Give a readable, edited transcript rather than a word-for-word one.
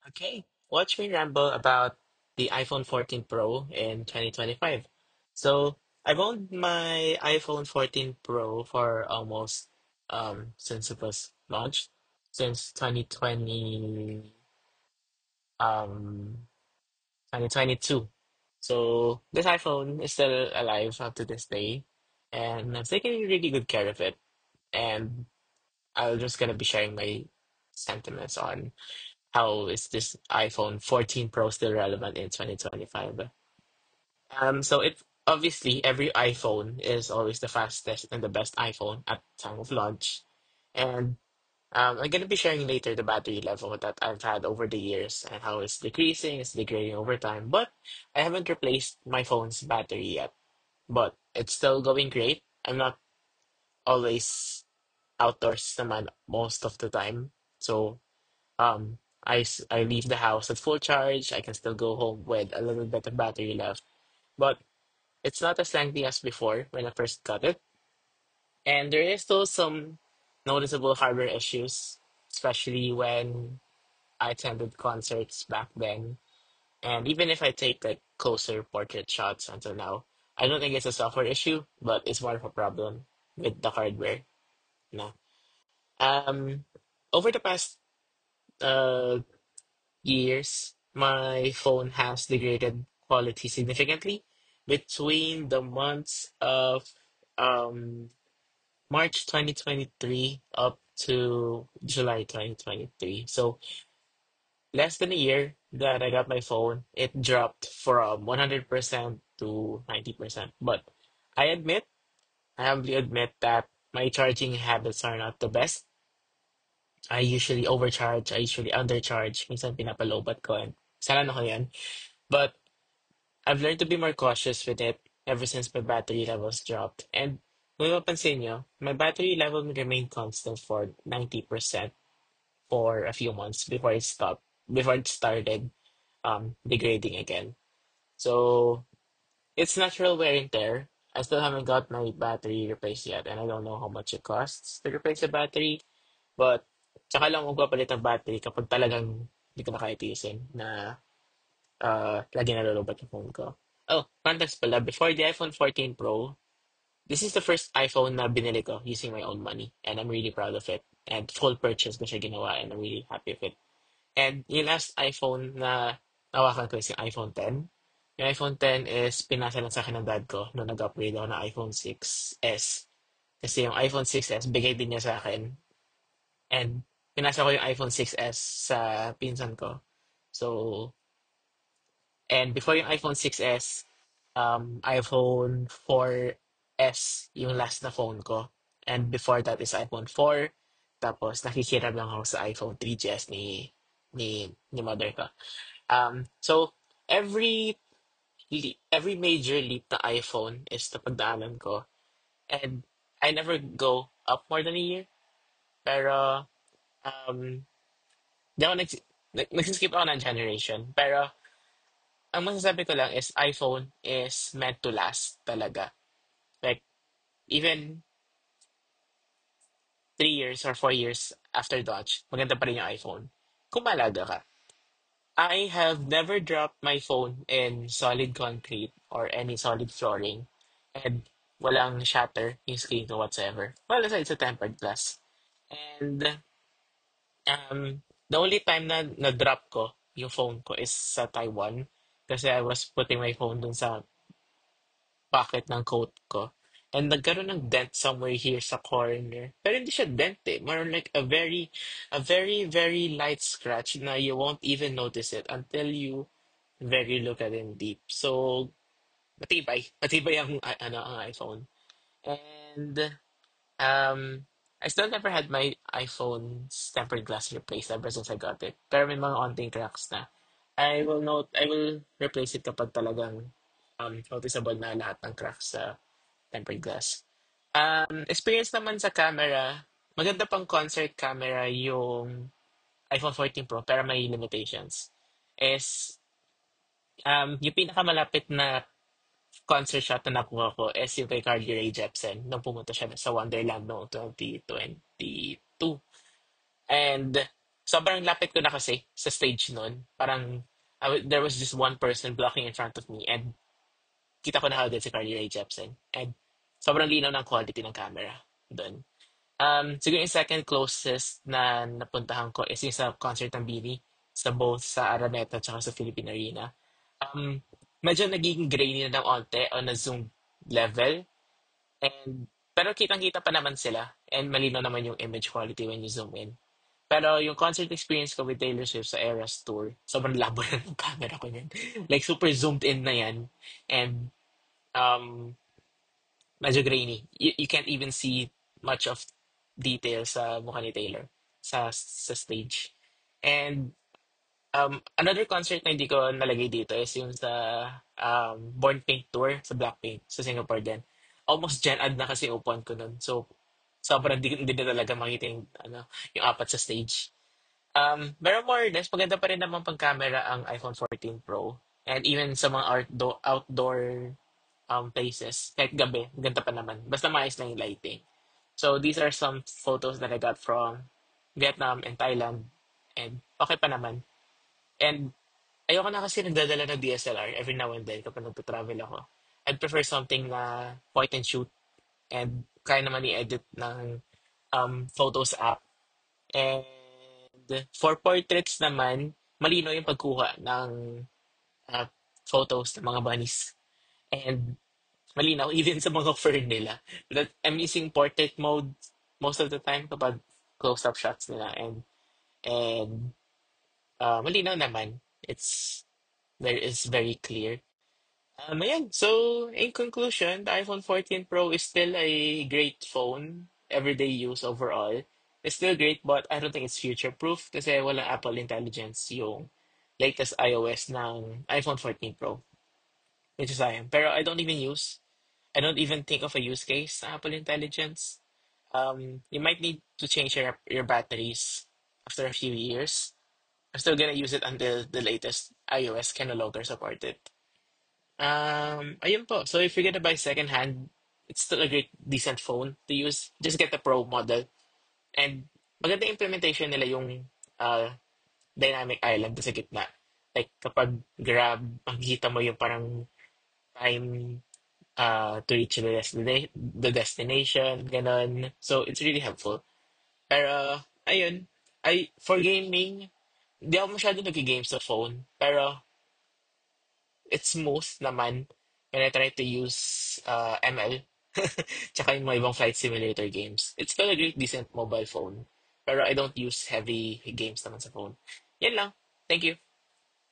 Okay, watch me ramble about the iPhone 14 Pro in 2025. So, I've owned my iPhone 14 Pro for almost since it was launched, since um 2022. So, this iPhone is still alive up to this day, and I'm taking really good care of it. And I'm just gonna be sharing my sentiments on how is this iPhone 14 Pro still relevant in 2025? So it obviously every iPhone is always the fastest and the best iPhone at time of launch. And I'm gonna be sharing later the battery level that I've had over the years and how it's decreasing, it's degrading over time. But I haven't replaced my phone's battery yet. But it's still going great. I'm not always outdoors naman most of the time. So I leave the house at full charge. I can still go home with a little bit of battery left, but it's not as lengthy as before when I first got it. And there is still some noticeable hardware issues, especially when I attended concerts back then. And even if I take like closer portrait shots until now, I don't think it's a software issue, but it's more of a problem with the hardware. No. Um, Over the past uh years, my phone has degraded quality significantly between the months of um, March 2023 up to July 2023. So, less than a year that I got my phone, it dropped from 100% to 90%. But I admit, I humbly admit that my charging habits are not the best. I usually overcharge, I usually undercharge, minsan pinapalobat ko and sana ko yan. But I've learned to be more cautious with it ever since my battery levels dropped. And kung mapapansin nyo, my battery level remained constant for 90% for a few months before it started degrading again. So it's natural wear and tear. I still haven't got my battery replaced yet, and I don't know how much it costs to replace the battery. But tsaka lang magpapalit ng battery kapag talagang hindi ko na kaya tiisin na lagi nalolobat yung phone ko. Oh, context pala, before the iPhone 14 Pro, this is the first iPhone na binili ko using my own money. And I'm really proud of it. And full purchase ko siya ginawa and I'm really happy with it. And yung last iPhone na nawakan ko is yung iPhone 10. Yung iPhone 10 is pinasa lang sa akin ng dad ko nung nag-upgrade ako ng iPhone 6s. Kasi yung iPhone 6s, bigay din niya sa akin. And pinasa ko yung iPhone 6s sa pinsan ko. So, and before yung iPhone 6s, iPhone 4S yung last na phone ko. And before that is iPhone 4. Tapos nakikiram lang ako sa iPhone 3GS ni mother ko. So every major leap na iPhone is napagdaanan ko. And I never go up more than a year. Pero um, di ako nagsiskip ako ng generation. Pero ang masasabi ko lang is iPhone is meant to last talaga. Like, even 3 years or 4 years after launch, maganda pa rin yung iPhone. Kung malaga ka. I have never dropped my phone in solid concrete or any solid flooring and walang shatter yung screen ko whatsoever. Well, aside sa tempered glass. And the only time na na-drop ko yung phone ko is sa Taiwan kasi I was putting my phone dun sa pocket ng coat ko. And nagkaroon ng dent somewhere here sa corner. Pero hindi siya dent eh. More like a very light scratch na you won't even notice it until you very look at it deep. So, matibay. Matibay ang iPhone. And I still never had my iPhone's tempered glass replaced ever since I got it. Pero may mga onting cracks na. I will replace it kapag talagang noticeable na lahat ng cracks sa tempered glass. Experience naman sa camera, maganda pang concert camera yung iPhone 14 Pro pero may limitations. Is yung pinakamalapit na concert shot na nakuha ko is yung kay Carly Rae Jepsen nung pumunta siya sa Wonderland noong 2022. And sobrang lapit ko na kasi sa stage nun. Parang there was just one person blocking in front of me and kita ko na agad si Carly Rae Jepsen. And sobrang linaw ng quality ng camera doon. Siguro yung second closest na napuntahan ko is yung sa concert ng Bini sa both sa Araneta at sa Philippine Arena. Um, Medyo naging grainy na ng onte on a zoom level. And, pero kitang-kita pa naman sila and malino naman yung image quality when you zoom in. Pero yung concert experience ko with Taylor Swift sa Eras Tour, sobrang labo na ng camera ko niyan. Like, super zoomed in na yan. And, um, medyo grainy. You can't even see much of detail sa mukha ni Taylor sa stage. And another concert na hindi ko nalagay dito is yung sa Born Pink Tour sa Blackpink sa Singapore din. Almost Gen Ad na kasi upuan ko nun. So, sobrang hindi na talaga makita yung apat sa stage. Pero more or less, maganda pa rin naman pang camera ang iPhone 14 Pro. And even sa mga outdoor places, kahit gabi, ganda pa naman. Basta maayos lang yung lighting. So, these are some photos that I got from Vietnam and Thailand. And okay pa naman. And ayoko na kasi nagdadala ng DSLR every now and then kapag nagpa-travel ako. I'd prefer something na point and shoot and kaya naman i-edit ng Photos app. And for portraits naman, malino yung pagkuha ng uh, photos ng mga bunnies. And malinaw even sa mga fern nila. That I'm using portrait mode most of the time kapag close-up shots nila and malinaw naman. It's there is very clear. Ayan. So, in conclusion, the iPhone 14 Pro is still a great phone. Everyday use overall. It's still great, but I don't think it's future-proof kasi walang Apple Intelligence yung latest iOS ng iPhone 14 Pro, which is sayang. Pero I don't even think of a use case sa Apple Intelligence. You might need to change your batteries after a few years. I'm still gonna use it until the latest iOS can no longer support it. Ayun po. So if you're gonna buy secondhand, it's still a great, decent phone to use. Just get the Pro model. And maganda implementation nila yung uh, dynamic island sa gitna. Like kapag grab, makikita mo yung parang time to reach the destination, ganon. So it's really helpful. Pero, ayun, for gaming, hindi ako masyado nag-game sa phone. Pero it's smooth naman when I try to use ML. Tsaka yung mga ibang flight simulator games. It's still a great, decent mobile phone. Pero I don't use heavy games naman sa phone. Yan lang. Thank you.